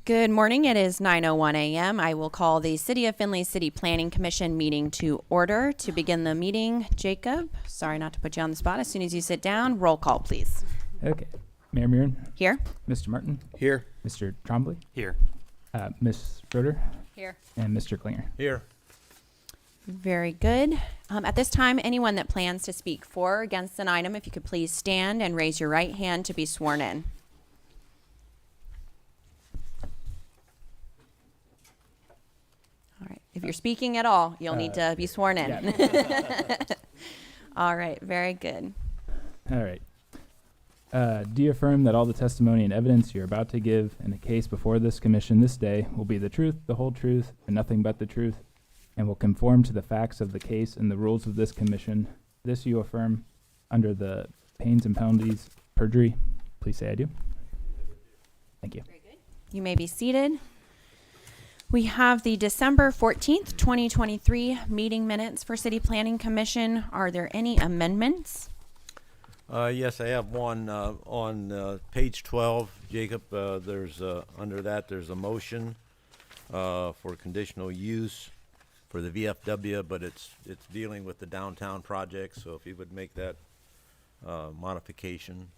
Good morning. It is 9:01 a.m. I will call the City of Findlay City Planning Commission meeting to order. To begin the meeting, Jacob, sorry not to put you on the spot. As soon as you sit down, roll call, please. Okay. Mayor Murin. Here. Mr. Martin. Here. Mr. Trombley. Here. Ms. Schroeder. Here. And Mr. Klinger. Here. Very good. At this time, anyone that plans to speak for or against an item, if you could please stand and raise your right hand to be sworn in. All right. If you're speaking at all, you'll need to be sworn in. Yeah. All right. Very good. All right. Do you affirm that all the testimony and evidence you're about to give in a case before this commission this day will be the truth, the whole truth, and nothing but the truth, and will conform to the facts of the case and the rules of this commission? This you affirm under the pains and penalties of perjury. Please say I do. Thank you. Very good. You may be seated. We have the December 14th, 2023 meeting minutes for City Planning Commission. Are there any amendments? Yes, I have one on page 12, Jacob. There's under that there's a motion for conditional use for the VFW, but it's dealing with the downtown project. So if you would make that modification,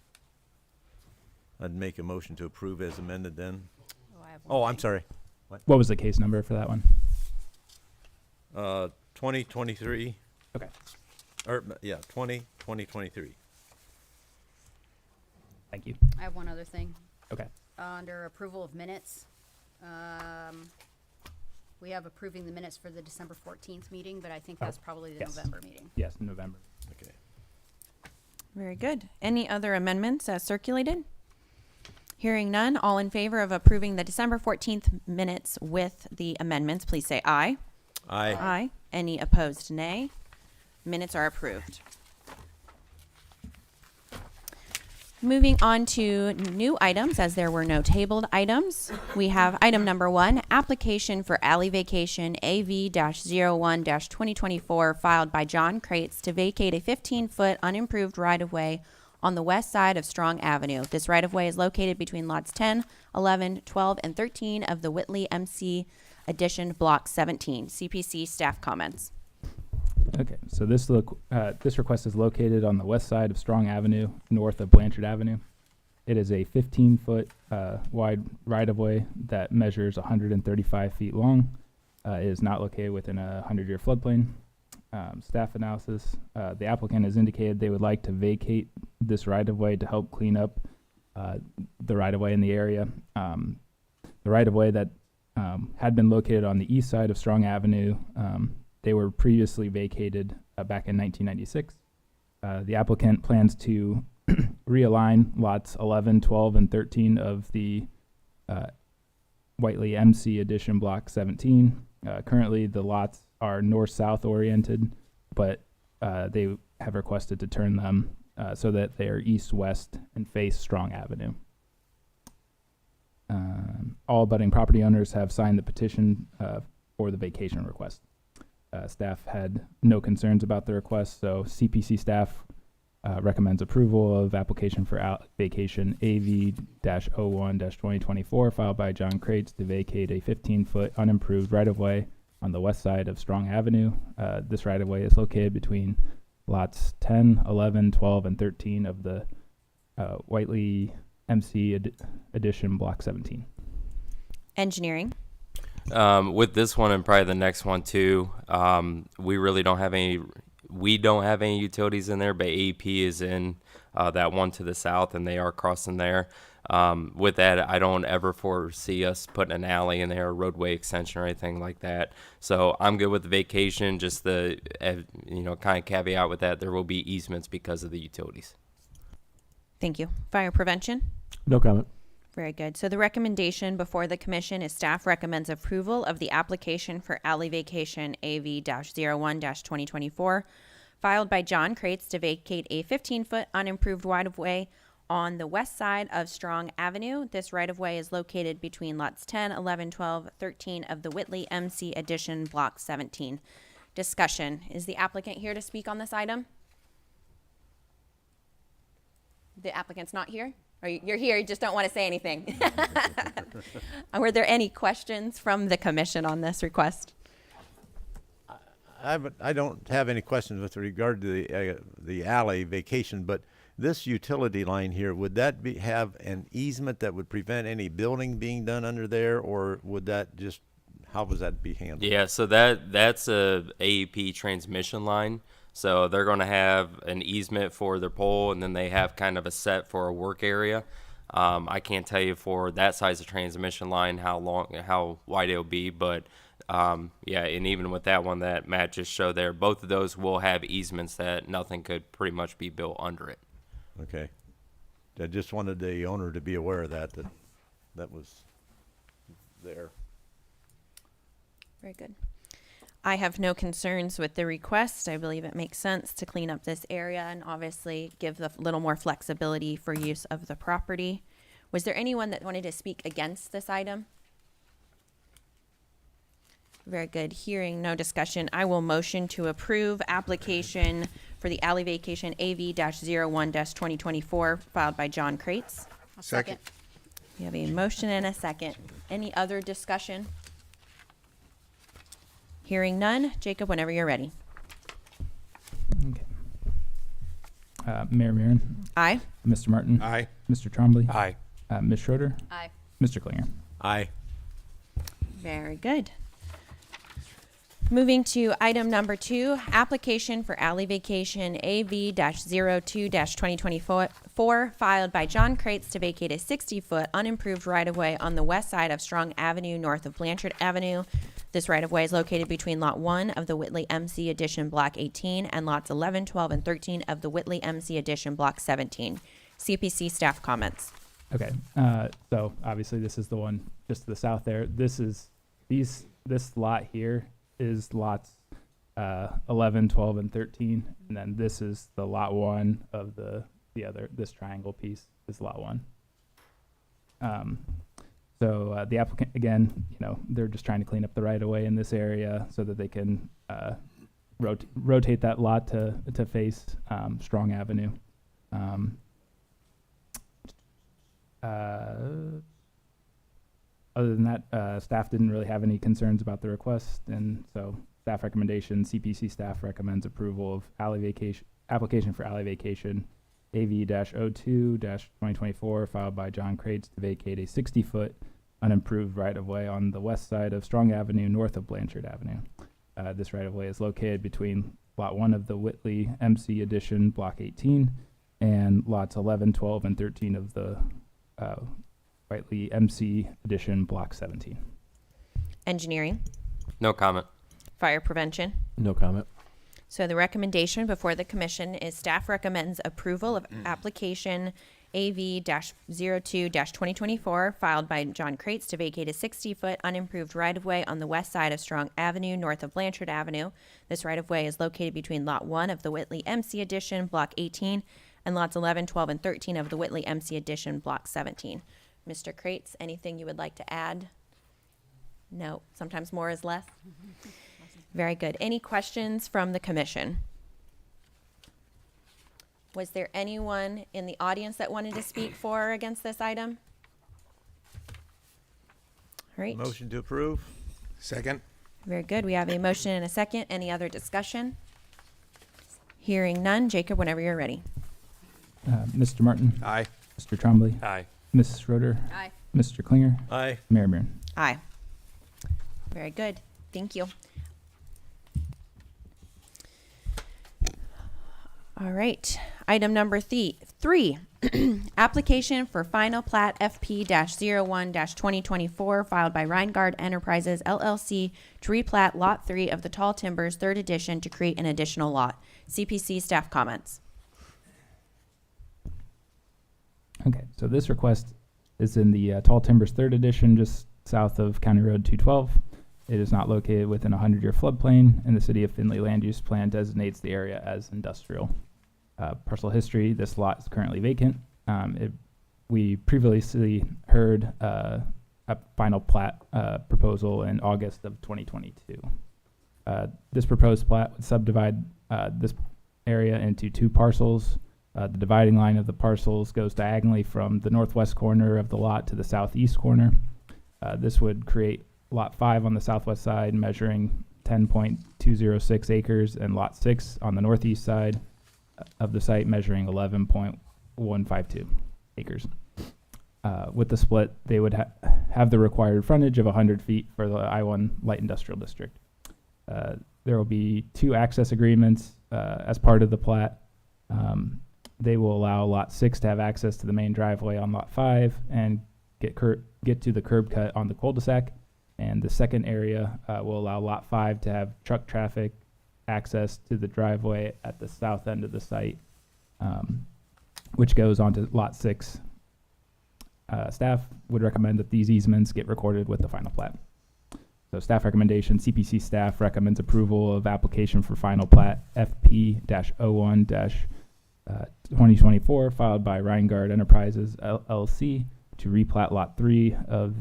I'd make a motion to approve as amended. Then. I'm sorry. What was the case number for that one? 2023. Okay. Or yeah, 2023. Thank you. I have one other thing. Okay. Under approval of minutes, we have approving the minutes for the December 14th meeting, but I think that's probably the yes. November meeting. Yes, in November. Okay. Very good. Any other amendments as circulated? Hearing none, all in favor of approving the December 14th minutes with the amendments, please say aye. Aye. Aye. Any opposed, nay. Minutes are approved. Moving on to new items, as there were no tabled items. We have item number 1, application for alley vacation AV-01-2024 filed by John Crates to vacate a 15-foot unimproved right-of-way on the west side of Strong Avenue. This right-of-way is located between lots 10, 11, 12, and 13 of the Whitley MC Addition Block 17. CPC staff comments. Okay, so this request is located on the west side of Strong Avenue, north of Blanchard Avenue. It is a 15-foot wide right-of-way that measures 135 feet long. It is not located within a 100-year floodplain. Staff analysis, the applicant has indicated they would like to vacate this right-of-way to help clean up the right-of-way in the area. The right-of-way that had been located on the east side of Strong Avenue, they were previously vacated back in 1996. The applicant plans to realign lots 11, 12, and 13 of the Whitley MC Addition Block 17. Currently, the lots are north-south oriented, but they have requested to turn them so that they are east-west and face Strong Avenue. All abutting property owners have signed the petition for the vacation request. Staff had no concerns about the request, so CPC staff recommends approval of application for vacation AV-01-2024 filed by John Crates to vacate a 15-foot unimproved right-of-way on the west side of Strong Avenue. This right-of-way is located between lots 10, 11, 12, and 13 of the Whitley MC Addition Block 17. Engineering. With this one and probably the next one too, we really don't have any. We don't have any utilities in there, but AP is in that one to the south, and they are crossing there. With that, I don't ever foresee us putting an alley in there, a roadway extension, or anything like that. So I'm good with the vacation. Just the kind of caveat with that, there will be easements because of the utilities. Thank you. Fire prevention. No comment. Very good. So the recommendation before the commission is staff recommends approval of the application for alley vacation AV-01-2024 filed by John Crates to vacate a 15-foot unimproved right-of-way on the west side of Strong Avenue. This right-of-way is located between lots 10, 11, 12, 13 of the Whitley MC Addition Block 17. Discussion. Is the applicant here to speak on this item? The applicant's not here? Or you're here, you just don't want to say anything. Were there any questions from the commission on this request? I don't have any questions with regard to the alley vacation, but this utility line here, would that have an easement that would prevent any building being done under there, or would that just, how would that be handled? Yeah, so that's a AEP transmission line. So they're going to have an easement for their pole, and then they have kind of a set for a work area. I can't tell you for that size of transmission line how wide it'll be, but yeah, and even with that one that Matt just showed there, both of those will have easements that nothing could pretty much be built under it. Okay. I just wanted the owner to be aware of that was there. Very good. I have no concerns with the request. I believe it makes sense to clean up this area and obviously give a little more flexibility for use of the property. Was there anyone that wanted to speak against this item? Very good. Hearing no discussion, I will motion to approve application for the alley vacation AV-01-2024 filed by John Crates. I'll second. We have a motion and a second. Any other discussion? Hearing none. Jacob, whenever you're ready. Okay. Mayor Murin, Aye. Mr. Martin, Aye. Mr. Trombley, Aye. Ms. Schroeder, Aye. Mr. Klinger. Aye. Very good. Moving to item number 2, application for alley vacation AV-02-2024 filed by John Crates to vacate a 60-foot unimproved right-of-way on the west side of Strong Avenue north of Blanchard Avenue. This right-of-way is located between Lot 1 of the Whitley MC Edition Block 18 and Lots 11, 12, and 13 of the Whitley MC Edition Block 17. CPC staff comments. Okay, so obviously this is the one just to the south there. This lot here is lots 11, 12, and 13, and then this is the lot 1 of the other. This triangle piece is lot 1. So the applicant, again, they're just trying to clean up the right of way in this area so that they can rotate that lot to face Strong Avenue. Other than that, staff didn't really have any concerns about the request, and so staff recommendation, CPC staff recommends approval of application for alley vacation AV-02-2024 filed by John Crates to vacate a 60-foot unimproved right-of-way on the west side of Strong Avenue north of Blanchard Avenue. This right-of-way is located between Lot 1 of the Whitley MC Edition Block 18 and Lots 11, 12, and 13 of the Whitley MC Edition Block 17. Engineering. No comment. Fire prevention. No comment. So the recommendation before the commission is staff recommends approval of application AV-02-2024 filed by John Crates to vacate a 60-foot unimproved right-of-way on the west side of Strong Avenue north of Blanchard Avenue. This right-of-way is located between Lot 1 of the Whitley MC Edition Block 18 and Lots 11, 12, and 13 of the Whitley MC Edition Block 17. Mr. Crates, anything you would like to add? No, sometimes more is less. Very good. Any questions from the commission? Was there anyone in the audience that wanted to speak for or against this item? All right. Motion to approve? Second. Very good. We have a motion and a second. Any other discussion? Hearing none. Jacob, whenever you're ready. Mr. Martin, Aye. Mr. Trombley, Aye. Ms. Schroeder, Aye. Mr. Klinger, Aye. Mayor Murin. Aye. Very good. Thank you. All right. Item number 3. Application for final plat FP-01-2024 filed by Reingard Enterprises LLC to replat Lot 3 of the Tall Timbers 3rd Edition to create an additional lot. CPC staff comments. Okay, so this request is in the Tall Timbers 3rd Edition, just south of County Road 212. It is not located within a 100-year floodplain, and the City of Findlay Land Use Plan designates the area as industrial. Parcel history, this lot is currently vacant. We previously heard a final plat proposal in August of 2022. This proposed plat would subdivide this area into 2 parcels. The dividing line of the parcels goes diagonally from the northwest corner of the lot to the southeast corner. This would create Lot 5 on the southwest side, measuring 10.206 acres, and Lot 6 on the northeast side of the site, measuring 11.152 acres. With the split, they would have the required frontage of 100 feet for the I-1 Light Industrial District. There will be 2 access agreements as part of the plat. They will allow Lot 6 to have access to the main driveway on Lot 5 and get to the curb cut on the cul-de-sac. And the second area will allow Lot 5 to have truck traffic access to the driveway at the south end of the site, which goes onto Lot 6. Staff would recommend that these easements get recorded with the final plat. So staff recommendation, CPC staff recommends approval of application for final plat FP-01-2024 filed by Reingard Enterprises LLC to replat Lot 3 of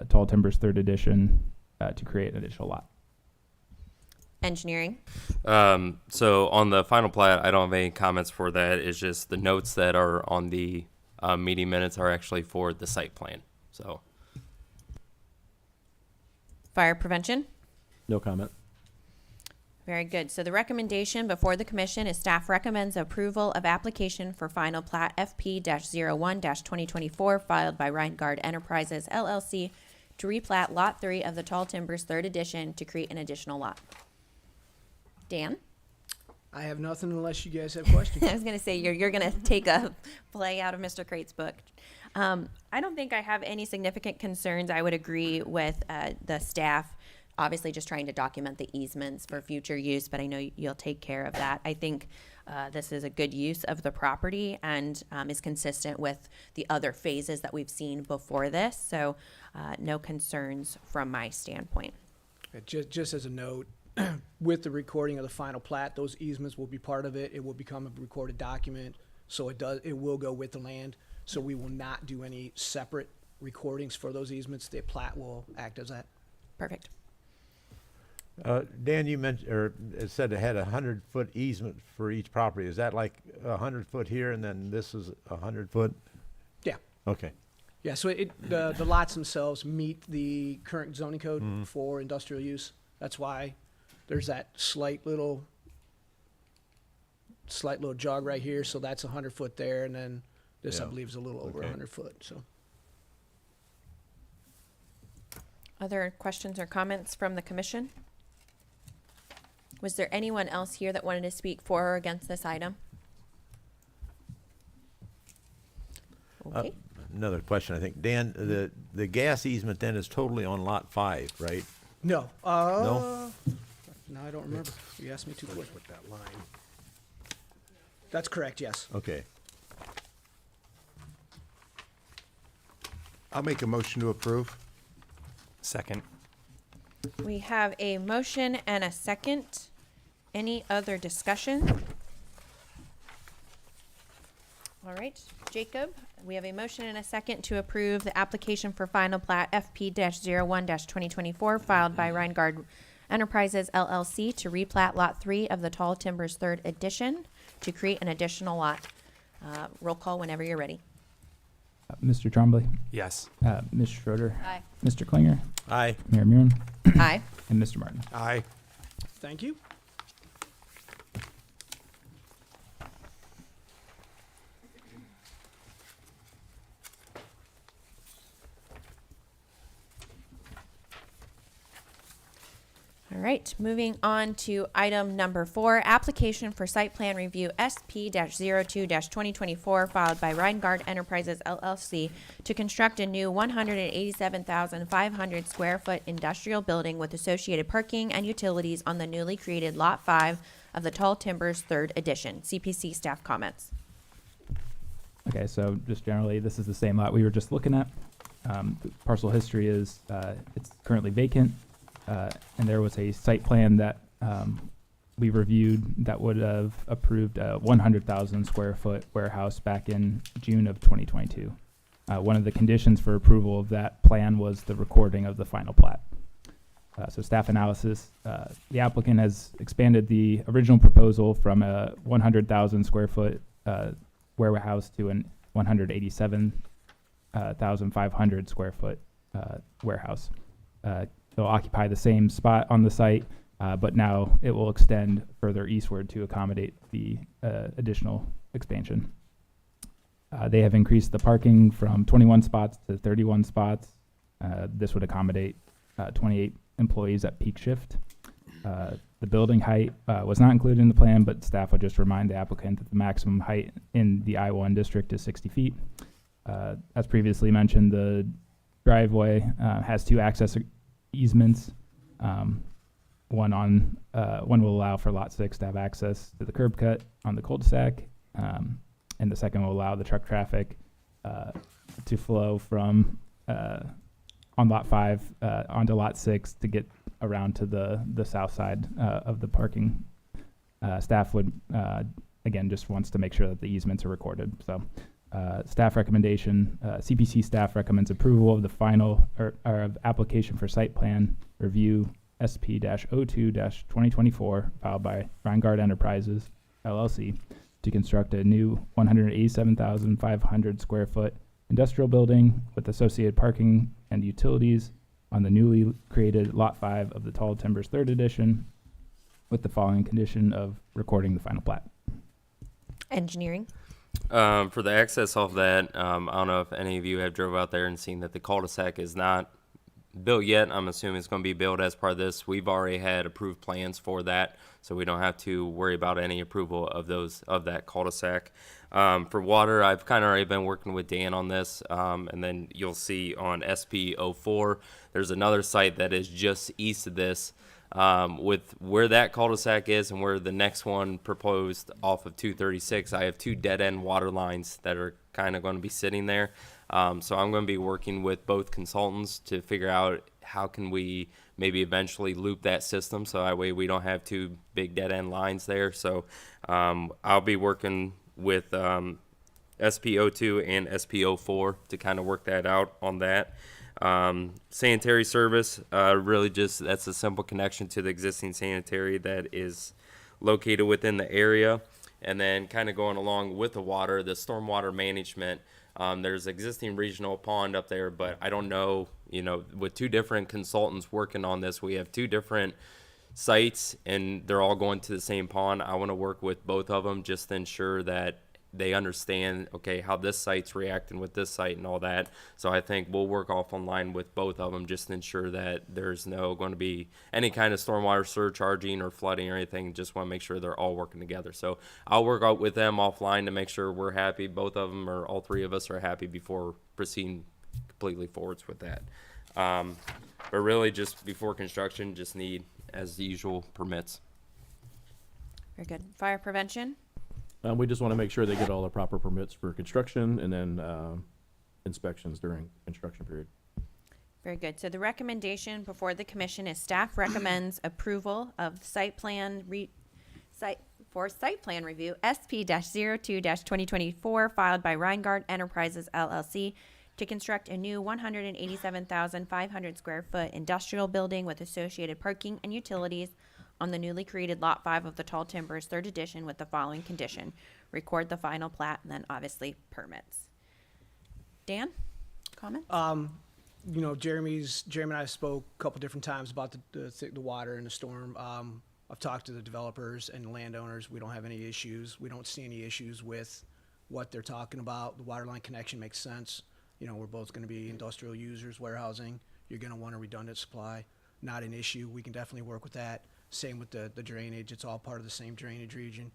Tall Timbers 3rd Edition to create an additional lot. Engineering. So on the final plat, I don't have any comments for that. It's just the notes that are on the meeting minutes are actually for the site plan. So Fire prevention. No comment. Very good. So the recommendation before the commission is staff recommends approval of application for final plat FP-01-2024 filed by Reingard Enterprises LLC to replat Lot 3 of the Tall Timbers 3rd Edition to create an additional lot. Dan? I have nothing unless you guys have questions. I was going to say you're going to take a play out of Mr. Crate's book. I don't think I have any significant concerns. I would agree with the staff, obviously just trying to document the easements for future use, but I know you'll take care of that. I think this is a good use of the property and is consistent with the other phases that we've seen before this. So no concerns from my standpoint. Just as a note, with the recording of the final plat, those easements will be part of it. It will become a recorded document, so it will go with the land. So we will not do any separate recordings for those easements. The plat will act as that. Perfect. Dan, you mentioned, or it said it had 100-foot easement for each property. Is that like 100 foot here and then this is 100 foot? Yeah. Okay. Yeah, so the lots themselves meet the current zoning code for industrial use. That's why there's that slight little jog right here. So that's 100 foot there, and then this I Yeah. believe is a little over Okay. 100 foot. So Other questions or comments from the commission? Was there anyone else here that wanted to speak for or against this item? Okay. Another question, I think. Dan, the gas easement then is totally on Lot 5, right? no. No? No, I don't remember. You asked me too quick with that line. That's correct. Yes. Okay. I'll make a motion to approve. Second. We have a motion and a second. Any other discussion? All right, Jacob, we have a motion and a second to approve the application for final plat FP-01-2024 filed by Reingard Enterprises LLC to replat Lot 3 of the Tall Timbers 3rd Edition to create an additional lot. Roll call whenever you're ready. Mr. Trombley, Yes. Ms. Schroeder, Aye. Mr. Klinger, Aye. Mayor Murin, Aye. and Mr. Martin. Aye. Thank you. All right, moving on to item number 4, application for site plan review SP-02-2024 filed by Reingard Enterprises LLC to construct a new 187,500 square foot industrial building with associated parking and utilities on the newly created Lot 5 of the Tall Timbers 3rd Edition. CPC staff comments. Okay, so just generally, this is the same lot we were just looking at. The parcel history is it's currently vacant, and there was a site plan that we reviewed that would have approved a 100,000 square foot warehouse back in June of 2022. One of the conditions for approval of that plan was the recording of the final plat. So staff analysis, the applicant has expanded the original proposal from a 100,000 square foot warehouse to an 187,500 square foot warehouse. It'll occupy the same spot on the site, but now it will extend further eastward to accommodate the additional expansion. They have increased the parking from 21 spots to 31 spots. This would accommodate 28 employees at peak shift. The building height was not included in the plan, but staff would just remind the applicant that the maximum height in the I-1 district is 60 feet. As previously mentioned, the driveway has 2 access easements. One will allow for Lot 6 to have access to the curb cut on the cul-de-sac, and the second will allow the truck traffic to flow from on Lot 5 onto Lot 6 to get around to the south side of the parking. Staff would, again, just wants to make sure that the easements are recorded. So staff recommendation, CPC staff recommends approval of the final or of application for site plan review SP-02-2024 filed by Reingard Enterprises, LLC, to construct a new 187,500 square foot industrial building with associated parking and utilities on the newly created Lot 5 of the Tall Timbers 3rd Edition, with the following condition of recording the final plat. Engineering. For the access off that, I don't know if any of you have drove out there and seen that the cul-de-sac is not built yet. I'm assuming it's going to be built as part of this. We've already had approved plans for that, so we don't have to worry about any approval of that cul-de-sac. For water, I've kind of already been working with Dan on this, and then you'll see on SP-04, there's another site that is just east of this. With where that cul-de-sac is and where the next one proposed off of 236, I have 2 dead-end water lines that are kind of going to be sitting there. So I'm going to be working with both consultants to figure out how can we maybe eventually loop that system so that way we don't have 2 big dead-end lines there. So I'll be working with SP-02 and SP-04 to kind of work that out on that. Sanitary service, really just that's a simple connection to the existing sanitary that is located within the area. And then kind of going along with the water, the stormwater management, there's existing regional pond up there, but I don't know, with 2 different consultants working on this, we have 2 different sites and they're all going to the same pond. I want to work with both of them just to ensure that they understand, okay, how this site's reacting with this site and all that. So I think we'll work off online with both of them just to ensure that there's no going to be any kind of stormwater surcharging or flooding or anything. Just want to make sure they're all working together. So I'll work out with them offline to make sure we're happy. Both of them or all 3 of us are happy before proceeding completely forwards with that. But really just before construction, just need, as the usual, permits. Very good. Fire prevention. We just want to make sure they get all the proper permits for construction and then inspections during construction period. Very good. So the recommendation before the commission is staff recommends approval of site plan review SP-02-2024 filed by Reingard Enterprises LLC to construct a new 187,500 square foot industrial building with associated parking and utilities on the newly created Lot 5 of the Tall Timbers 3rd Edition with the following condition. Record the final plat and then obviously permits. Dan, comments? Jeremy and I spoke a couple different times about the water and the storm. I've talked to the developers and the landowners. We don't have any issues. We don't see any issues with what they're talking about. The water line connection makes sense. We're both going to be industrial users, warehousing. You're going to want a redundant supply. Not an issue. We can definitely work with that. Same with the drainage. It's all part of the same drainage region.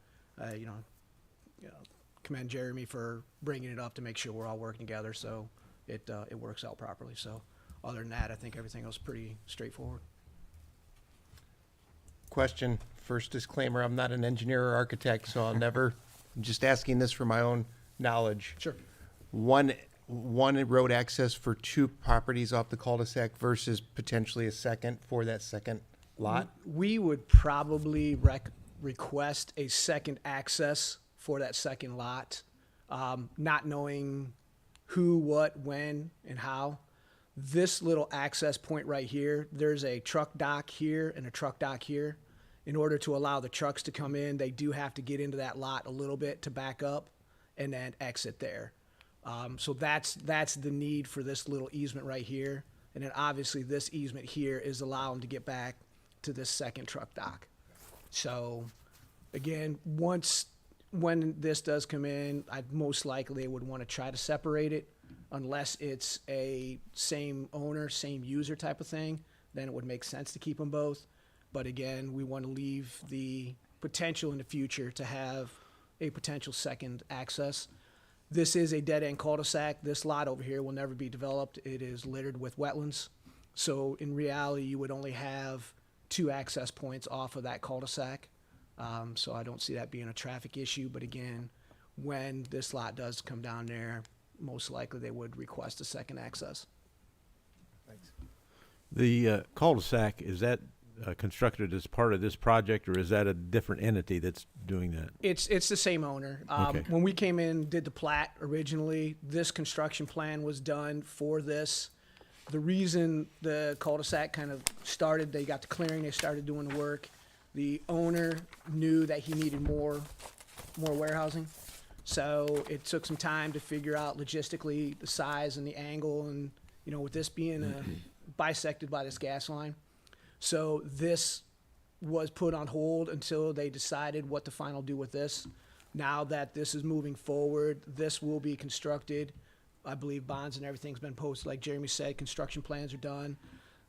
Commend Jeremy for bringing it up to make sure we're all working together so it works out properly. So other than that, I think everything else is pretty straightforward. Question, first disclaimer, I'm not an engineer or architect, so I'm just asking this for my own knowledge. Sure. One road access for 2 properties off the cul-de-sac versus potentially a second for that second lot? We would probably request a second access for that second lot, not knowing who, what, when, and how. This little access point right here, there's a truck dock here and a truck dock here. In order to allow the trucks to come in, they do have to get into that lot a little bit to back up. and then exit there. So that's the need for this little easement right here. And then obviously this easement here is allow them to get back to this second truck dock. So again, when this does come in, I'd most likely would want to try to separate it unless it's a same owner, same user type of thing, then it would make sense to keep them both. But again, we want to leave the potential in the future to have a potential second access. This is a dead-end cul-de-sac. This lot over here will never be developed. It is littered with wetlands. So in reality, you would only have 2 access points off of that cul-de-sac. So I don't see that being a traffic issue. But again, when this lot does come down there, most likely they would request a second access. The cul-de-sac, is that constructed as part of this project, or is that a different entity that's doing that? It's the same owner. Okay. When we came in and did the plat originally, this construction plan was done for this. The reason the cul-de-sac kind of started, they got the clearing, they started doing the work. The owner knew that he needed more warehousing. So it took some time to figure out logistically the size and the angle, and with this being bisected by this gas line. So this was put on hold until they decided what to final do with this. Now that this is moving forward, this will be constructed. I believe bonds and everything's been posted. Like Jeremy said, construction plans are done.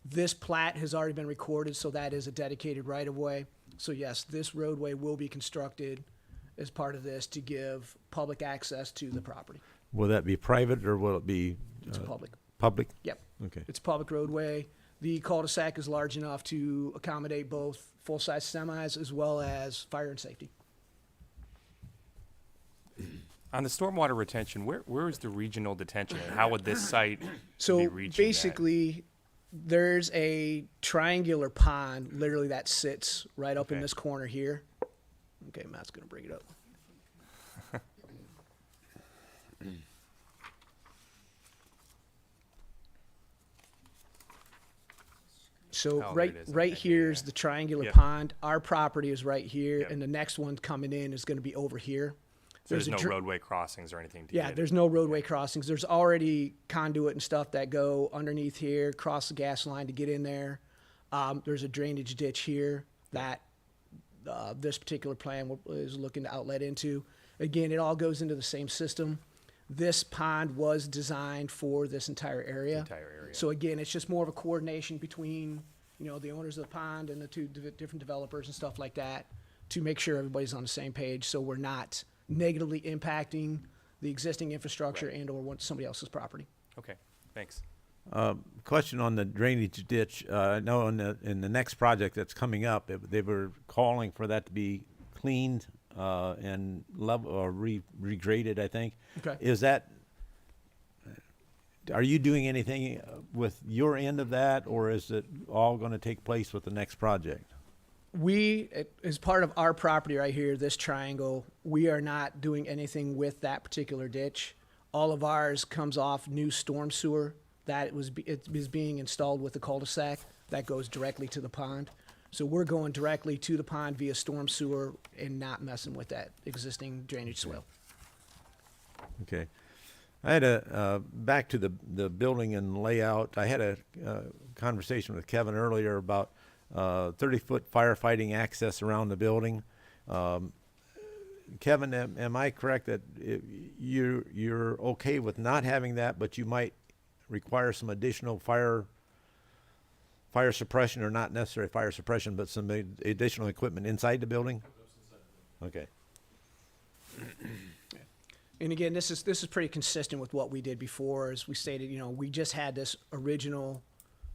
This plat has already been recorded, so that is a dedicated right-of-way. So yes, this roadway will be constructed as part of this to give public access to the property. Will that be private, or will it be It's public. public? Yep. Okay. It's a public roadway. The cul-de-sac is large enough to accommodate both full-size semis as well as fire and safety. On the stormwater retention, where is the regional detention, and how would this site be So reaching that? basically, there's a triangular pond literally that sits right up in Okay. this corner here. Okay, Matt's gonna bring it up. So Oh, there right, it is. right Okay, here's yeah. the triangular Yep. pond. Our property is right here, Yep. and the next one coming in is gonna be over here. So there's a no dr- roadway crossings or anything to Yeah, get there's no roadway crossings. There's already conduit and stuff that go underneath here, cross the gas line to get in there. There's a drainage ditch here that this particular plan is looking to outlet into. Again, it all goes into the same system. This pond was designed for this entire area. entire area. So again, it's just more of a coordination between, the owners of the pond and the two different developers and stuff like that to make sure everybody's on the same page, so we're not negatively impacting the existing infrastructure Right. and or somebody else's property. Okay, thanks. Question on the drainage ditch. I know in the next project that's coming up, they were calling for that to be cleaned and level or regraded, I think. Okay. Is that? Are you doing anything with your end of that, or is it all going to take place with the next project? As part of our property right here, this triangle, we are not doing anything with that particular ditch. All of ours comes off new storm sewer that it is being installed with the cul-de-sac that goes directly to the pond. So we're going directly to the pond via storm sewer and not messing with that existing drainage swale. Okay. I had back to the building and layout. I had a conversation with Kevin earlier about 30-foot firefighting access around the building. Kevin, am I correct that you're okay with not having that, but you might require some additional fire suppression, or not necessarily fire suppression, but some additional equipment inside the building? Okay. And again, this is pretty consistent with what we did before. As we stated, we just had this original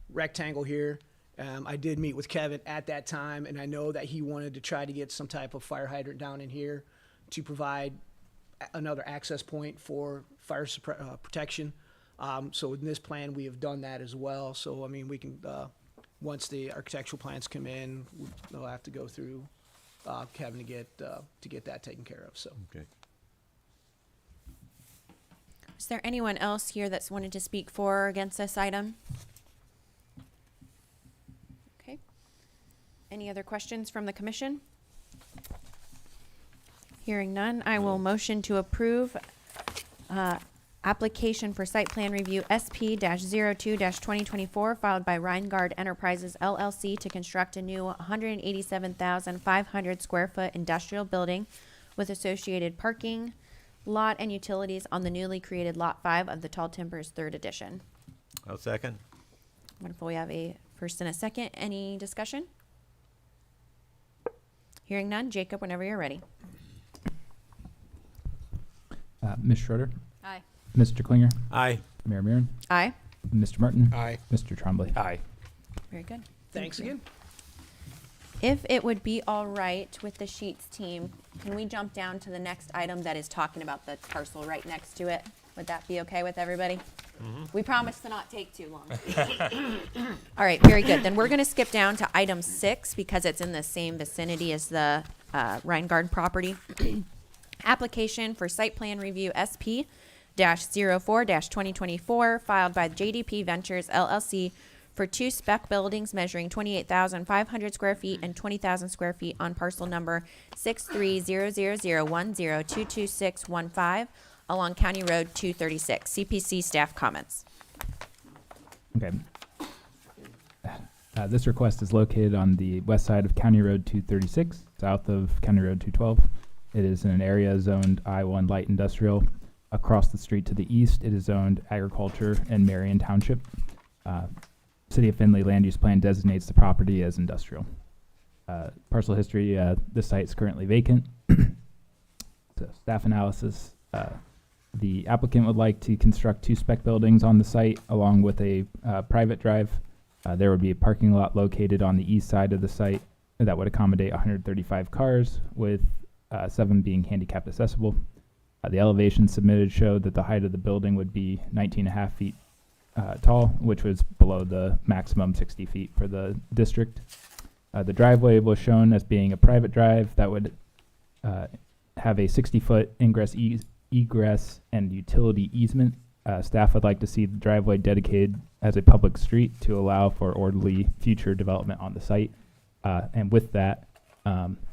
rectangle here. I did meet with Kevin at that time, and I know that he wanted to try to get some type of fire hydrant down in here to provide another access point for fire protection. So in this plan, we have done that as well. So, I mean, we can, once the architectural plans come in, we'll have to go through Kevin to get that taken care of, so. Okay. Is there anyone else here that's wanted to speak for or against this item? Okay. Any other questions from the commission? Hearing none, I will motion to approve application for site plan review SP-02-2024 filed by Rheingard Enterprises LLC to construct a new 187,500 square foot industrial building with associated parking, lot, and utilities on the newly created Lot 5 of the Tall Timbers 3rd Edition. I'll second. Wonderful. We have a first and a second. Any discussion? Hearing none. Jacob, whenever you're ready. Ms. Schroeder, Aye. Mr. Klinger, Aye. Mayor Murin, Aye. Mr. Martin, Aye. Mr. Trombley. Aye. Very good. Thanks Thank you. again. If it would be all right with the Sheets team, can we jump down to the next item that is talking about the parcel right next to it? Would that be okay with everybody? We promise to not take too long. All right, very good. Then we're going to skip down to item 6 because it's in the same vicinity as the Rheingard property. Application for site plan review SP-04-2024 filed by JDP Ventures LLC for 2 spec buildings measuring 28,500 square feet and 20,000 square feet on parcel number 6300010222615 along County Road 236. CPC staff comments. Okay. This request is located on the west side of County Road 236, south of County Road 212. It is in an area zoned I-1 light industrial. Across the street to the east, it is zoned agriculture and Marion Township. City of Findlay land use plan designates the property as industrial. Parcel history, this site is currently vacant. So staff analysis, the applicant would like to construct 2 spec buildings on the site along with a private drive. There would be a parking lot located on the east side of the site that would accommodate 135 cars, with 7 being handicap accessible. The elevations submitted showed that the height of the building would be 19.5 feet tall, which was below the maximum 60 feet for the district. The driveway was shown as being a private drive that would have a 60-foot egress and utility easement. Staff would like to see the driveway dedicated as a public street to allow for orderly future development on the site. And with that,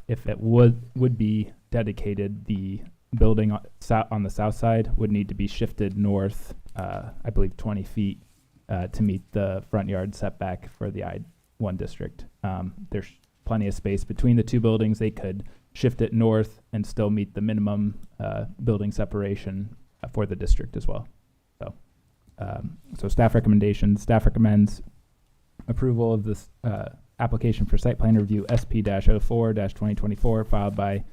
if it would be dedicated, the building on the south side would need to be shifted north, I believe 20 feet, to meet the front yard setback for the I-1 district. There's plenty of space between the 2 buildings. They could shift it north and still meet the minimum building separation for the district as well. So staff recommendations. Staff recommends approval of this application for site plan review SP-04-2024 filed by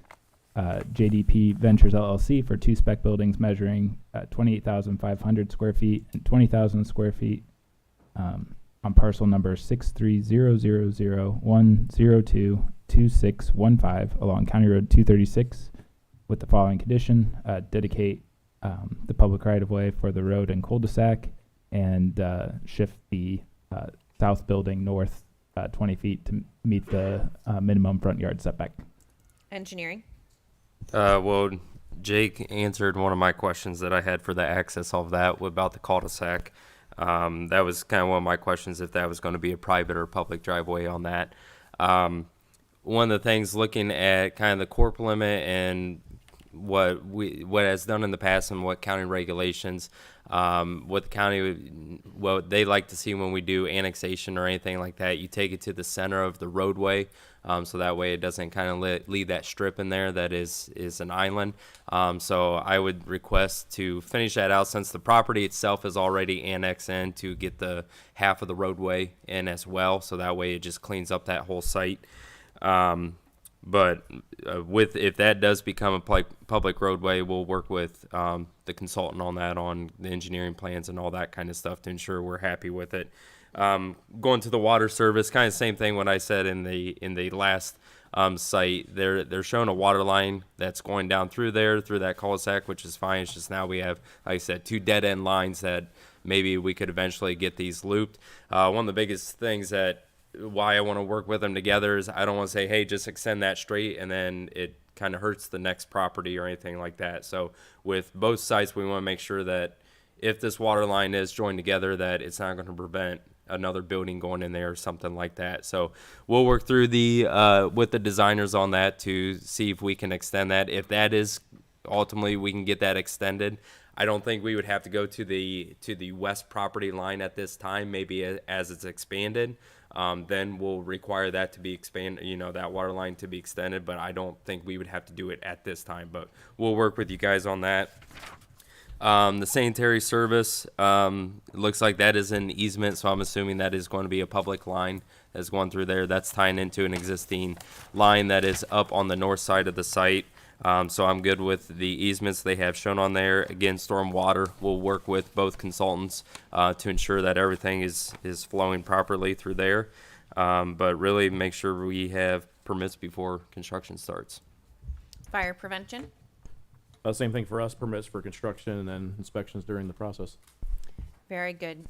JDP Ventures LLC for 2 spec buildings measuring 28,500 square feet and 20,000 square feet on parcel number 6300010222615 along County Road 236 with the following condition: dedicate the public right-of-way for the road and cul-de-sac and shift the south building north 20 feet to meet the minimum front yard setback. Engineering. Well, Jake answered one of my questions that I had for the access of that about the cul-de-sac. That was kind of one of my questions, if that was going to be a private or public driveway on that. One of the things looking at kind of the corp limit and what has done in the past and what county regulations, what the county, what they like to see when we do annexation or anything like that, you take it to the center of the roadway, so that way it doesn't kind of leave that strip in there that is an island. So I would request to finish that out, since the property itself is already annexed in, to get the half of the roadway in as well, so that way it just cleans up that whole site. But if that does become a public roadway, we'll work with the consultant on that, on the engineering plans and all that kind of stuff, to ensure we're happy with it. Going to the water service, kind of same thing what I said in the last site. They're showing a water line that's going down through that cul-de-sac, which is fine. It's just now we have, like I said, 2 dead end lines that maybe we could eventually get these looped. One of the biggest things that why I want to work with them together is I don't want to say, hey, just extend that straight, and then it kind of hurts the next property or anything like that. So with both sites, we want to make sure that if this water line is joined together, that it's not going to prevent another building going in there or something like that. So we'll work through with the designers on that to see if we can extend that. If that is ultimately we can get that extended, I don't think we would have to go to the west property line at this time. Maybe as it's expanded, then we'll require that to be expanded, that water line to be extended. But I don't think we would have to do it at this time. But we'll work with you guys on that. The sanitary service, looks like that is an easement, so I'm assuming that is going to be a public line that's going through there. That's tying into an existing line that is up on the north side of the site. So I'm good with the easements they have shown on there. Again, stormwater will work with both consultants to ensure that everything is flowing properly through there. But really make sure we have permits before construction starts. Fire prevention. Same thing for us, permits for construction and then inspections during the process. Very good.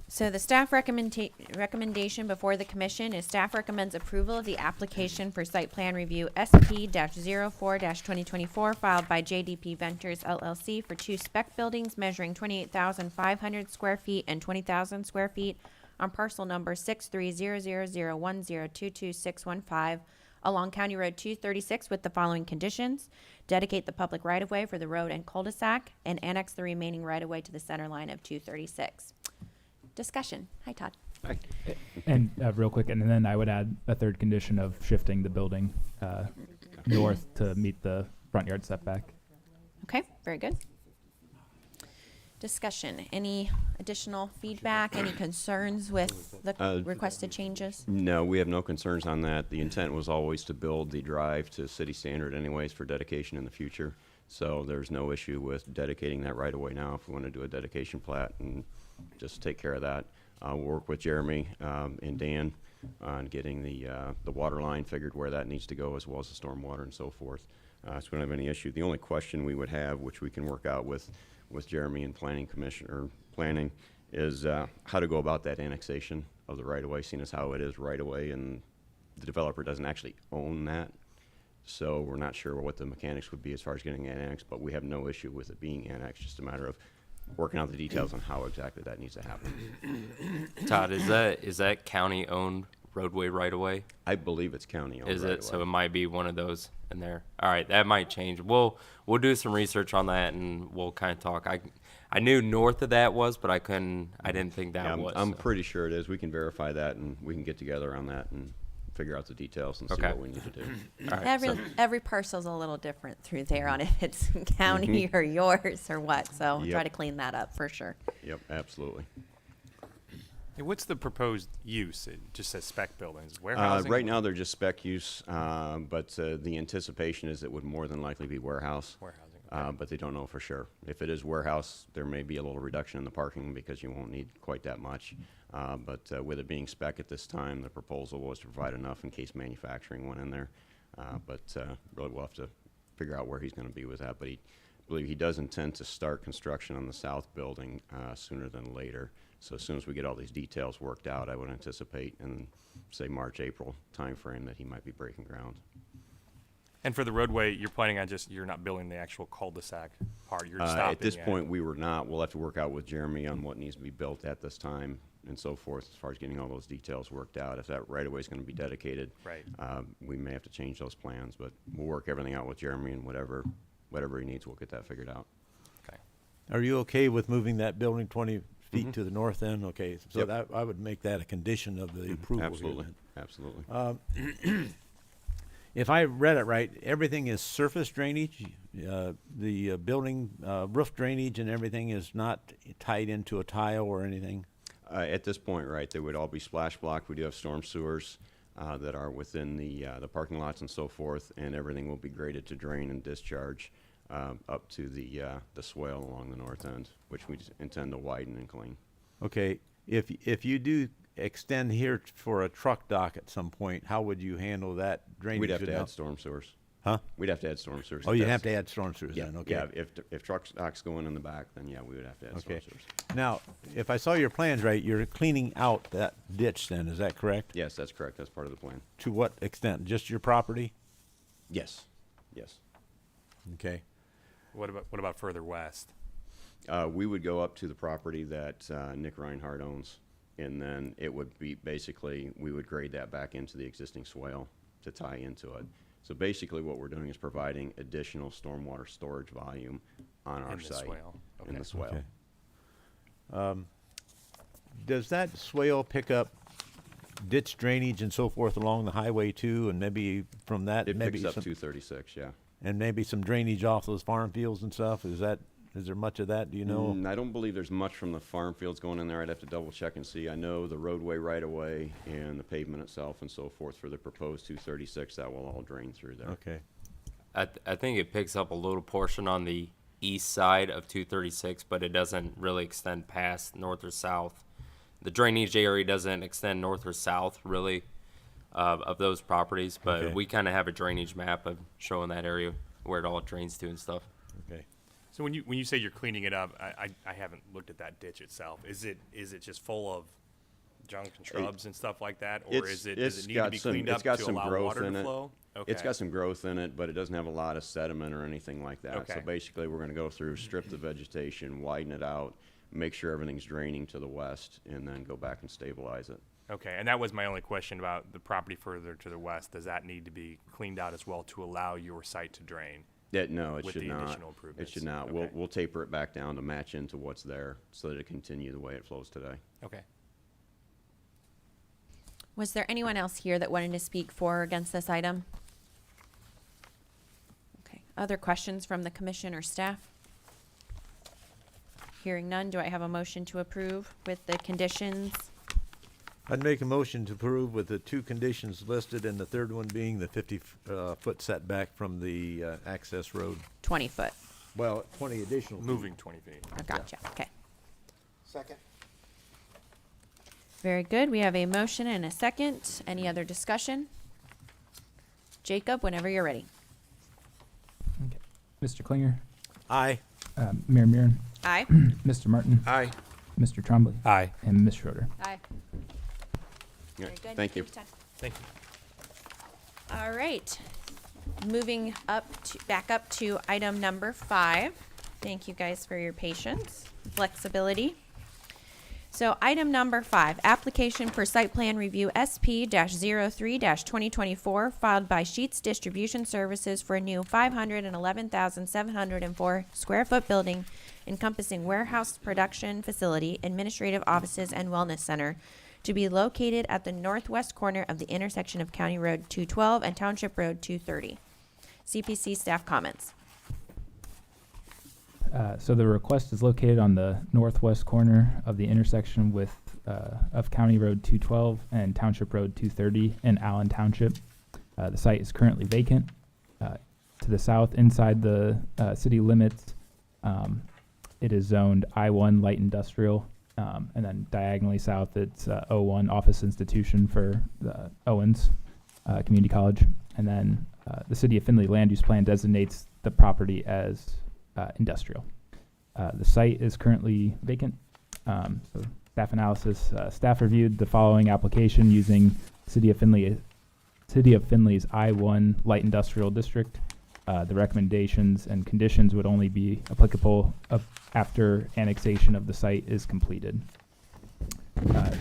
So the staff recommendation before the commission is staff recommends approval of the application for site plan review SP-04-2024 filed by JDP Ventures LLC for 2 spec buildings measuring 28,500 square feet and 20,000 square feet on parcel number 6300010222615 along County Road 236 with the following conditions: dedicate the public right-of-way for the road and cul-de-sac and annex the remaining right-of-way to the center line of 236. Discussion. Hi, Todd. And real quick, and then I would add a third condition of shifting the building north to meet the front yard setback. Okay, very good. Discussion. Any additional feedback? Any concerns with the requested changes? No, we have no concerns on that. The intent was always to build the drive to city standard anyways for dedication in the future. So there's no issue with dedicating that right away now if we want to do a dedication plat and just take care of that. We'll work with Jeremy and Dan on getting the water line figured where that needs to go, as well as the stormwater and so forth. So we don't have any issue. The only question we would have, which we can work out with Jeremy and planning commission or planning, is how to go about that annexation of the right of way, seeing as how it is right of way and the developer doesn't actually own that. So we're not sure what the mechanics would be as far as getting annexed, but we have no issue with it being annexed, just a matter of working out the details on how exactly that needs to happen. Todd, is that county owned roadway right away? I believe it's county owned. Is right it? So away. it might be one of those in there. All right, that might change. We'll do some research on that and we'll kind of talk. I knew north of that was, but I didn't think that Yeah, was. I'm so. pretty sure it is. We can verify that and we can get together on that and figure out the details and see Okay. what we need to do. All right, so- Every parcel's a little different through there on if it's county or yours or what. So try Yep. to clean that up for sure. Yep, absolutely. Hey, what's the proposed use? It just says spec buildings. Warehousing? Right now, they're just spec use, but the anticipation is it would more than likely be warehouse. Warehousing. But they don't know for sure. If it is warehouse, there may be a little reduction in the parking because you won't need quite that much. But with it being spec at this time, the proposal was to provide enough in case manufacturing went in there. But really, we'll have to figure out where he's going to be with that. But I believe he does intend to start construction on the south building sooner than later. So as soon as we get all these details worked out, I would anticipate in, say, March, April timeframe that he might be breaking ground. And for the roadway, you're planning on you're not building the actual cul-de-sac part. You're stopping At this at- point, we were not. We'll have to work out with Jeremy on what needs to be built at this time and so forth, as far as getting all those details worked out. If that right-of-way is going to be dedicated, Right. We may have to change those plans, but we'll work everything out with Jeremy, and whatever he needs, we'll get that figured out. Okay. Are you okay with moving that building 20 feet to the north end? Okay, so Yep. that, I would make that a condition of the approval. here Absolutely, then. absolutely. If I read it right, everything is surface drainage. The building roof drainage and everything is not tied into a tile or anything. At this point, right, they would all be splash block. We do have storm sewers that are within the parking lots and so forth, and everything will be graded to drain and discharge up to the swale along the north end, which we intend to widen and clean. Okay, if you do extend here for a truck dock at some point, how would you handle that drainage? We'd have to without- add storm sewers. Huh? We'd have to add storm sewers. Oh, if you that's- have to add storm sewers Yeah, then, okay. yeah. If truck docks go in the back, then yeah, we would have to add storm Okay. sewers. Now, if I saw your plans right, you're cleaning out that ditch then, is that correct? Yes, that's correct. That's part of the plan. To what extent? Just your property? Yes, yes. Okay. What about further west? We would go up to the property that Nick Reinhardt owns, and then it would be, basically, we would grade that back into the existing swale to tie into it. So basically what we're doing is providing additional stormwater storage volume on our In the site. swale, In okay. the swale. Okay. Does that swale pick up ditch drainage and so forth along the highway too, and maybe from that, It maybe picks up some, 236, yeah. and maybe some drainage off those farm fields and stuff? Is there much of that? Do you know? I don't believe there's much from the farm fields going in there. I'd have to double check and see. I know the roadway right away and the pavement itself and so forth for the proposed 236, that will all drain through there. Okay. I think it picks up a little portion on the east side of 236, but it doesn't really extend past north or south. The drainage area doesn't extend north or south really of those properties, but Okay. we kind of have a drainage map of showing that area where it all drains to and stuff. Okay. So when you say you're cleaning it up, I haven't looked at that ditch itself. Is it just full of junk and shrubs and stuff like that, or does it need to be cleaned up to allow water to flow? Okay. It's got some growth in it, but it doesn't have a lot of sediment or anything like that. So Okay. basically, we're gonna go through, strip the vegetation, widen it out, make sure everything's draining to the west, and then go back and stabilize it. Okay, and that was my only question about the property further to the west. Does that need to be cleaned out as well to allow your site to drain? No, it With should the not. additional It improvements. should not. Okay. We'll taper it back down to match into what's there so that it continue the way it flows today. Okay. Was there anyone else here that wanted to speak for or against this item? Okay. Other questions from the commission or staff? Hearing none, do I have a motion to approve with the conditions? I'd make a motion to approve with the two conditions listed, and the third one being the 50-foot setback from the access road. 20 foot. Well, 20 additional. feet. Moving 20 feet. Oh, gotcha. Okay. Second. Very good. We have a motion and a second. Any other discussion? Jacob, whenever you're ready. Okay. Mr. Klinger, Aye. Mayor Murin, Aye. Mr. Martin, Aye. Mr. Trombley, Aye. and Ms. Schroeder. Aye. Yeah, Very good. thank you. Ted. Thank you. All right. Moving back up to item number 5. Thank you guys for your patience, flexibility. So item number 5, application for site plan review SP-03-2024 filed by Sheets Distribution Services for a new 511,704 square foot building encompassing warehouse production facility, administrative offices, and wellness center to be located at the northwest corner of the intersection of County Road 212 and Township Road 230. CPC staff comments. So the request is located on the northwest corner of the intersection of County Road 212 and Township Road 230 in Allen Township. The site is currently vacant. To the south, inside the city limits, it is zoned I-1 light industrial, and then diagonally south, it's O1 office institution for the Owens Community College. And then the city of Findlay land use plan designates the property as industrial. The site is currently vacant. So staff analysis, staff reviewed the following application using City of Findlay's I-1 light industrial district. The recommendations and conditions would only be applicable after annexation of the site is completed.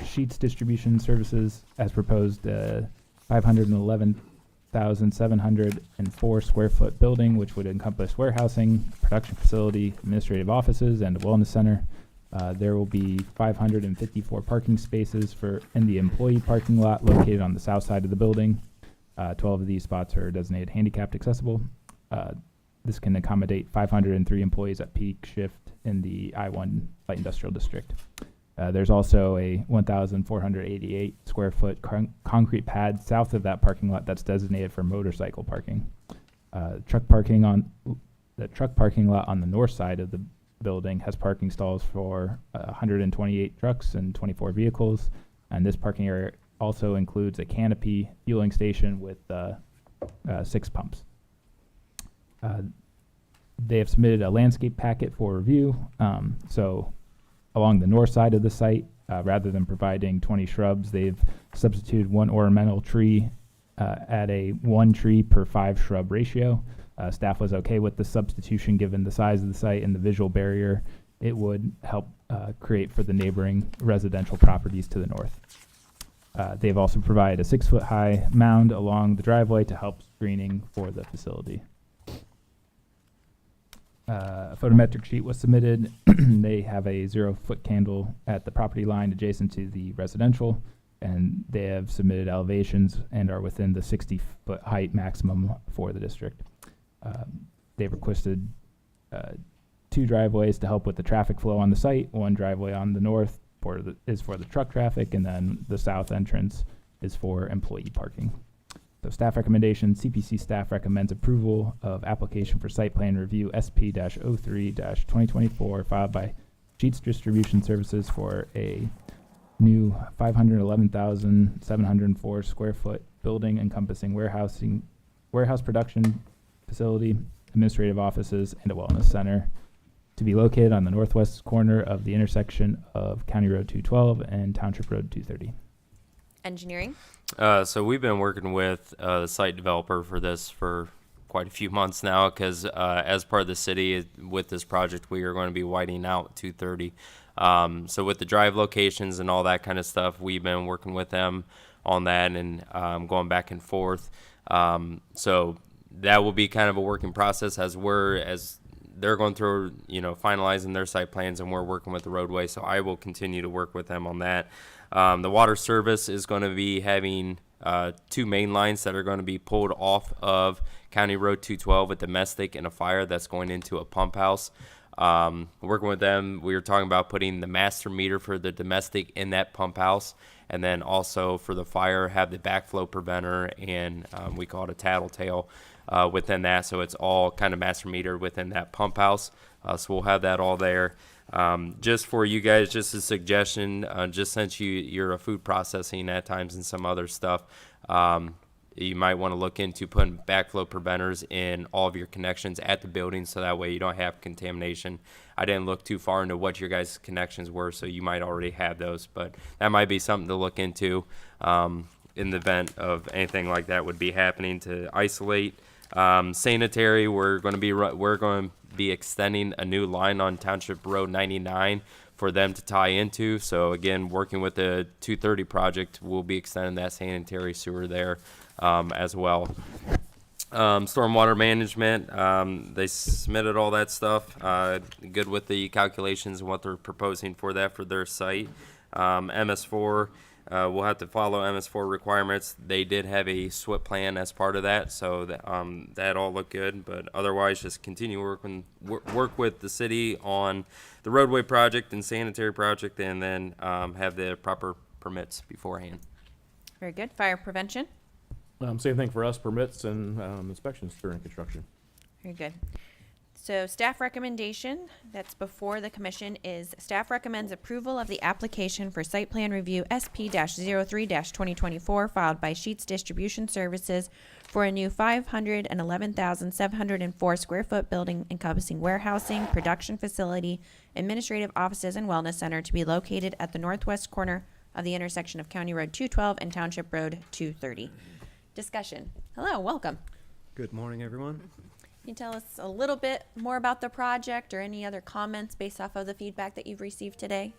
Sheets Distribution Services, as proposed, 511,704 square foot building, which would encompass warehousing, production facility, administrative offices, and a wellness center. There will be 554 parking spaces in the employee parking lot located on the south side of the building. 12 of these spots are designated handicapped accessible. This can accommodate 503 employees at peak shift in the I-1 light industrial district. There's also a 1,488 square foot concrete pad south of that parking lot that's designated for motorcycle parking. The truck parking lot on the north side of the building has parking stalls for 128 trucks and 24 vehicles, and this parking area also includes a canopy fueling station with 6 pumps. They have submitted a landscape packet for review. So along the north side of the site, rather than providing 20 shrubs, they've substituted 1 ornamental tree at a 1 tree per 5 shrub ratio. Staff was okay with the substitution given the size of the site and the visual barrier it would help create for the neighboring residential properties to the north. They've also provided a 6-foot high mound along the driveway to help screening for the facility. A photometric sheet was submitted. They have a 0-foot candle at the property line adjacent to the residential, and they have submitted elevations and are within the 60-foot height maximum for the district. They've requested 2 driveways to help with the traffic flow on the site. One driveway on the north is for the truck traffic, and then the south entrance is for employee parking. So staff recommendation, CPC staff recommends approval of application for site plan review SP-03-2024 filed by Sheets Distribution Services for a new 511,704 square foot building encompassing warehouse production facility, administrative offices, and a wellness center to be located on the northwest corner of the intersection of County Road 212 and Township Road 230. Engineering? So we've been working with the site developer for this for quite a few months now because as part of the city with this project, we are going to be widening out 230. So with the drive locations and all that kind of stuff, we've been working with them on that and going back and forth. So that will be kind of a working process as they're going through, finalizing their site plans and we're working with the roadway. So I will continue to work with them on that. The water service is going to be having 2 main lines that are going to be pulled off of County Road 212 with domestic and a fire that's going into a pump house. Working with them, we were talking about putting the master meter for the domestic in that pump house, and then also for the fire, have the backflow preventer, and we call it a tattletale within that. So it's all kind of master metered within that pump house. So we'll have that all there. Just for you guys, just a suggestion, just since you're a food processing at times and some other stuff, you might want to look into putting backflow preventers in all of your connections at the building so that way you don't have contamination. I didn't look too far into what your guys' connections were, so you might already have those, but that might be something to look into in the event of anything like that would be happening to isolate. Sanitary, we're going to be extending a new line on Township Road 99 for them to tie into. So again, working with the 230 project, we'll be extending that sanitary sewer there as well. Stormwater management, they submitted all that stuff, good with the calculations and what they're proposing for that for their site. MS4, we'll have to follow MS4 requirements. They did have a SWIP plan as part of that, so that all looked good. But otherwise, just continue work with the city on the roadway project and sanitary project, and then have the proper permits beforehand. Very good. Fire prevention? Same thing for us, permits and inspections during construction. Very good. So staff recommendation that's before the commission is staff recommends approval of the application for site plan review SP-03-2024 filed by Sheets Distribution Services for a new 511,704 square foot building encompassing warehousing, production facility, administrative offices, and wellness center to be located at the northwest corner of the intersection of County Road 212 and Township Road 230. Discussion. Hello, welcome. Good morning, everyone. Can you tell us a little bit more about the project or any other comments based off of the feedback that you've received today?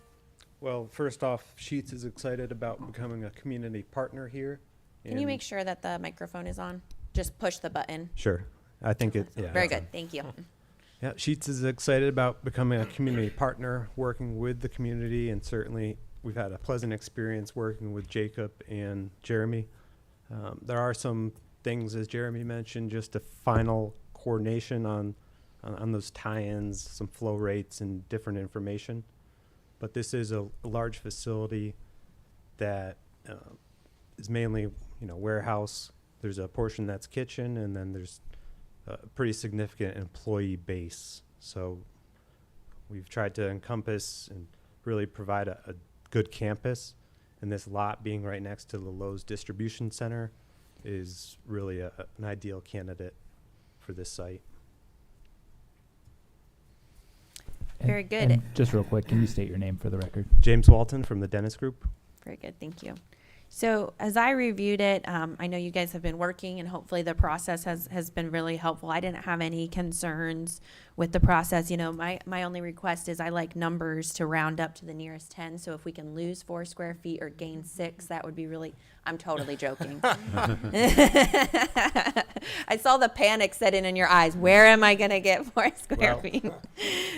Well, first off, Sheets is excited about becoming a community partner here. Can you make sure that the microphone is on? Just push the button. Sure. I think it, yeah. Very good. Thank you. Yeah, Sheets is excited about becoming a community partner, working with the community, and certainly we've had a pleasant experience working with Jacob and Jeremy. There are some things, as Jeremy mentioned, just a final coordination on those tie-ins, some flow rates and different information. But this is a large facility that is mainly, warehouse. There's a portion that's kitchen, and then there's a pretty significant employee base. So we've tried to encompass and really provide a good campus. And this lot being right next to the Lowe's distribution center is really an ideal candidate for this site. Very good. And just real quick, can you state your name for the record? James Walton from the Dennis Group. Very good. Thank you. So as I reviewed it, I know you guys have been working and hopefully the process has been really helpful. I didn't have any concerns with the process. You know, my only request is I like numbers to round up to the nearest 10. So if we can lose 4 square feet or gain 6, that would be really, I'm totally joking. I saw the panic set in your eyes. Where am I going to get 4 square feet?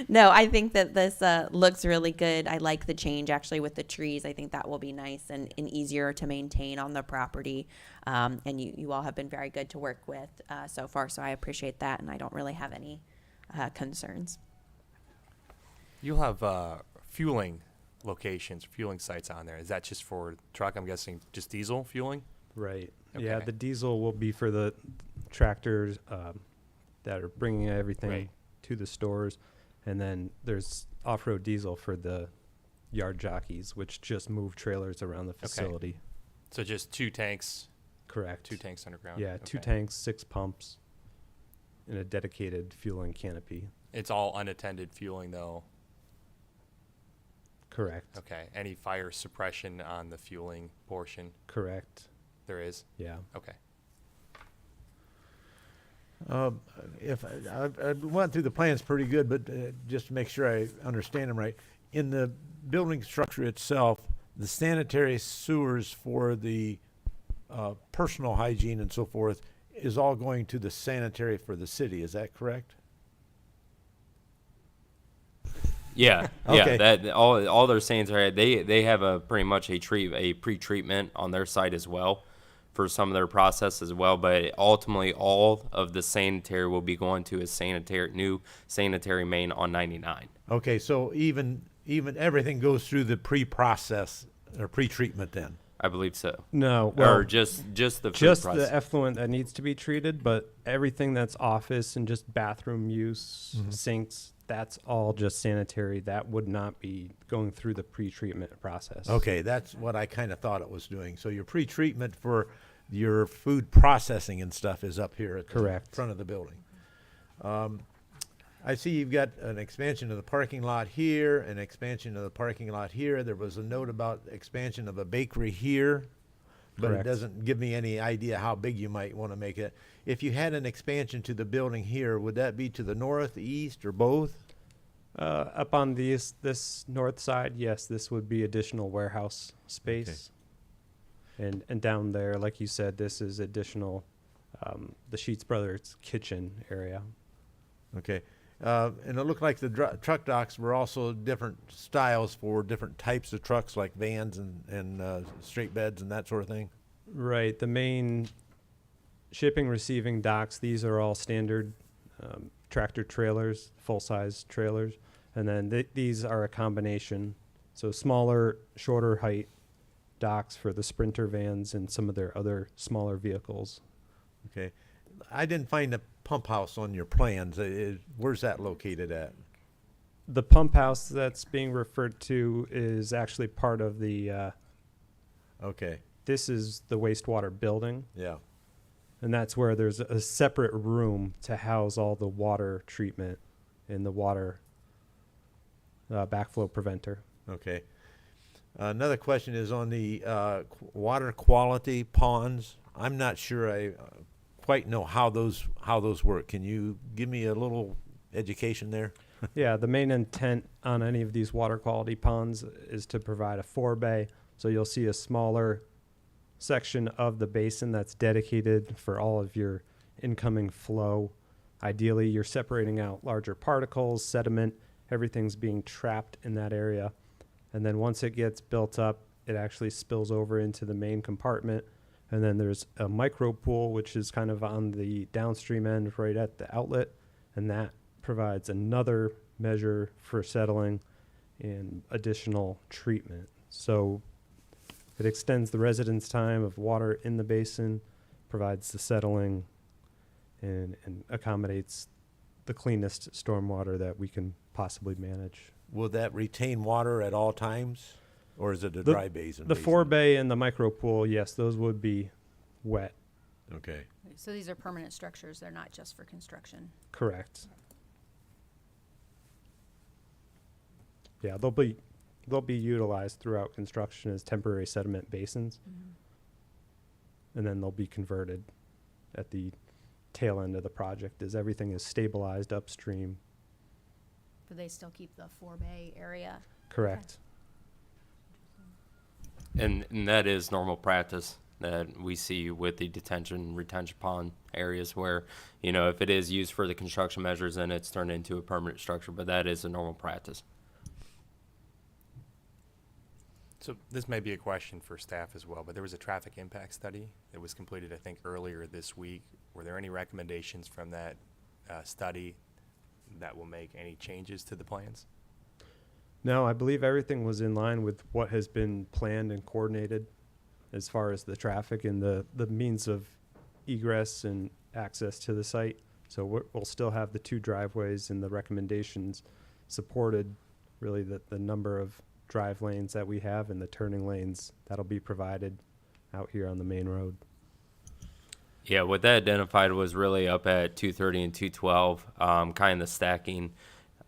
No, I think that this looks really good. I like the change actually with the trees. I think that will be nice and easier to maintain on the property. And you all have been very good to work with so far, so I appreciate that, and I don't really have any concerns. You'll have fueling locations, fueling sites on there. Is that just for truck? I'm guessing just diesel fueling? Right. Yeah, Okay. the diesel will be for the tractors that are bringing everything Right. to the stores. And then there's off-road diesel for the yard jockeys, which just move trailers around the facility. So just 2 tanks, Correct. 2 tanks underground? Yeah, 2 Okay. tanks, 6 pumps, and a dedicated fueling canopy. It's all unattended fueling though? Correct. Okay. Any fire suppression on the fueling portion? Correct. There is? Yeah. Okay. If I went through the plans pretty good, but just to make sure I understand them right, in the building structure itself, the sanitary sewers for the personal hygiene and so forth is all going to the sanitary for the city. Is that correct? Yeah, Okay. yeah. That all they're saying is right. They have a pretty much a pre-treatment on their site as well for some of their process as well. But ultimately, all of the sanitary will be going to a new sanitary main on 99. Okay, so even everything goes through the pre-process or pre-treatment then? I believe so. No, well, or just the food just process. the effluent that needs to be treated, but everything that's office and just bathroom use, Mhm. sinks, that's all just sanitary. That would not be going through the pre-treatment process. Okay, that's what I kind of thought it was doing. So your pre-treatment for your food processing and stuff is up here at the Correct. front of the building. I see you've got an expansion of the parking lot here, an expansion of the parking lot here. There was a note about expansion of a bakery here, but Correct. it doesn't give me any idea how big you might want to make it. If you had an expansion to the building here, would that be to the north, east, or both? Up on this north side, yes, this would be additional warehouse space. And down there, like you said, this is additional, the Sheets Brothers kitchen area. Okay. And it looked like the truck docks were also different styles for different types of trucks, like vans and straight beds and that sort of thing. Right. The main shipping receiving docks, these are all standard tractor trailers, full-size trailers. And then these are a combination. So smaller, shorter height docks for the Sprinter vans and some of their other smaller vehicles. Okay. I didn't find the pump house on your plans. Where's that located at? The pump house that's being referred to is actually part of the Okay. this is the wastewater building. Yeah. And that's where there's a separate room to house all the water treatment and the water backflow preventer. Okay. Another question is on the water quality ponds. I'm not sure I quite know how those work. Can you give me a little education there? Yeah, the main intent on any of these water quality ponds is to provide a forebay. So you'll see a smaller section of the basin that's dedicated for all of your incoming flow. Ideally, you're separating out larger particles, sediment, everything's being trapped in that area. And then once it gets built up, it actually spills over into the main compartment. And then there's a micro pool, which is kind of on the downstream end right at the outlet. And that provides another measure for settling and additional treatment. So it extends the residence time of water in the basin, provides the settling, and accommodates the cleanest stormwater that we can possibly manage. Will that retain water at all times, or is it a dry basin? The forebay and the micro pool, yes, those would be wet. Okay. So these are permanent structures, they're not just for construction. Correct. Yeah, they'll be utilized throughout construction as temporary sediment basins. and then they'll be converted at the tail end of the project as everything is stabilized upstream. Do they still keep the 4-bay area? Correct. And that is normal practice that we see with the detention retention pond areas where, you know, if it is used for the construction measures, then it's turned into a permanent structure, but that is a normal practice. So this may be a question for staff as well, but there was a traffic impact study that was completed, I think, earlier this week. Were there any recommendations from that study that will make any changes to the plans? No, I believe everything was in line with what has been planned and coordinated as far as the traffic and the means of egress and access to the site. So we'll still have the 2 driveways, and the recommendations supported really the number of drive lanes that we have and the turning lanes that'll be provided out here on the main road. Yeah, what that identified was really up at 230 and 212, kind of the stacking.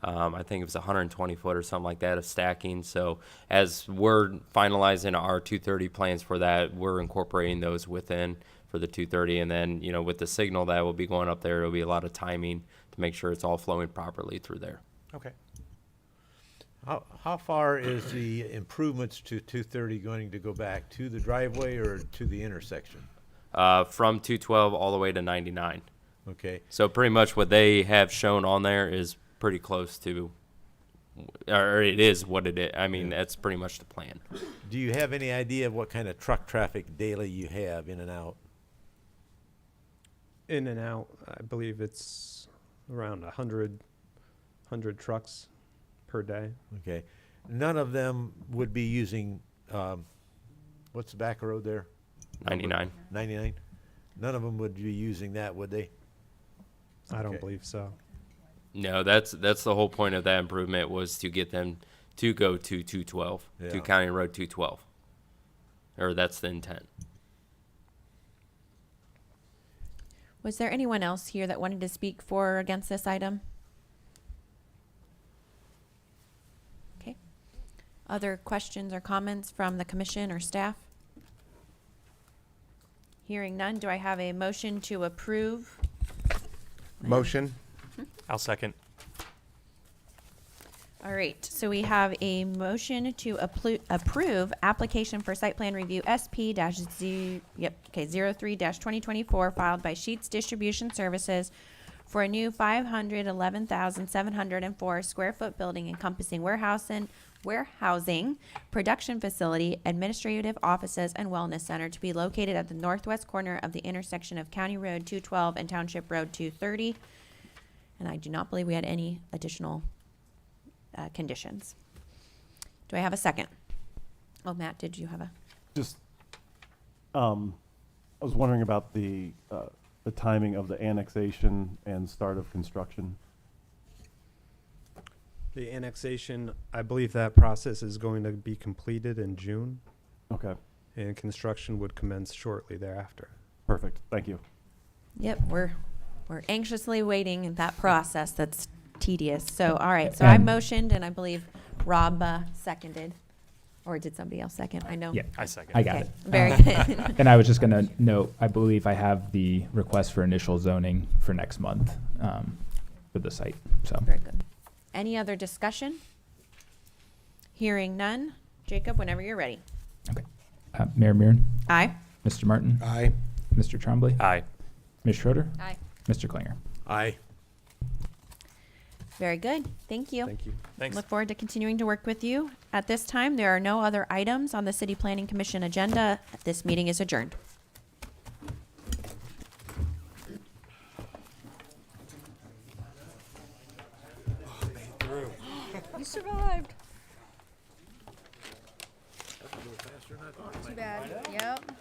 I think it was 120 foot or something like that of stacking. So as we're finalizing our 230 plans for that, we're incorporating those within for the 230. And then, you know, with the signal that will be going up there, it'll be a lot of timing to make sure it's all flowing properly through there. Okay. How far is the improvements to 230 going to go back, to the driveway or to the intersection? From 212 all the way to 99. Okay. So pretty much what they have shown on there is pretty close to, or it is what it is. I mean, that's pretty much the plan. Do you have any idea of what kind of truck traffic daily you have in and out? In and out, I believe it's around 100 trucks per day. Okay. None of them would be using, what's the back road there? 99. 99? None of them would be using that, would they? I don't Okay. believe so. No, that's the whole point of that improvement, was to get them to go to 212, Yeah. to County Road 212. Or that's the intent. Was there anyone else here that wanted to speak for or against this item? Okay. Other questions or comments from the commission or staff? Hearing none, do I have a motion to approve? Motion? I'll second. All right, so we have a motion to approve application for site plan review SP-03-2024 filed by Sheets Distribution Services for a new 511,704 square foot building encompassing warehousing, production facility, administrative offices, and wellness center to be located at the northwest corner of the intersection of County Road 212 and Township Road 230. And I do not believe we had any additional conditions. Do I have a second? Oh, Matt, did you have a? Just, I was wondering about the timing of the annexation and start of construction. The annexation, I believe that process is going to be completed in June, Okay, and construction would commence shortly thereafter. perfect. Thank you. Yep, we're anxiously waiting in that process. That's tedious. So, all right. So I motioned, and I believe Rob seconded, or did somebody else second? I know. Yeah, I second. I got Okay, it. very good. And I was just going to note, I believe I have the request for initial zoning for next month for the site. So Very good. Any other discussion? Hearing none. Jacob, whenever you're ready. okay, Mayor Mirren, Aye. Mr. Martin, Aye. Mr. Trombley, Aye. Ms. Schroeder, Aye. Mr. Klinger. Aye. Very good. Thank you. Thank you. Thanks. Look forward to continuing to work with you. At this time, there are no other items on the City Planning Commission agenda. This meeting is adjourned. You survived. Too bad. Yep.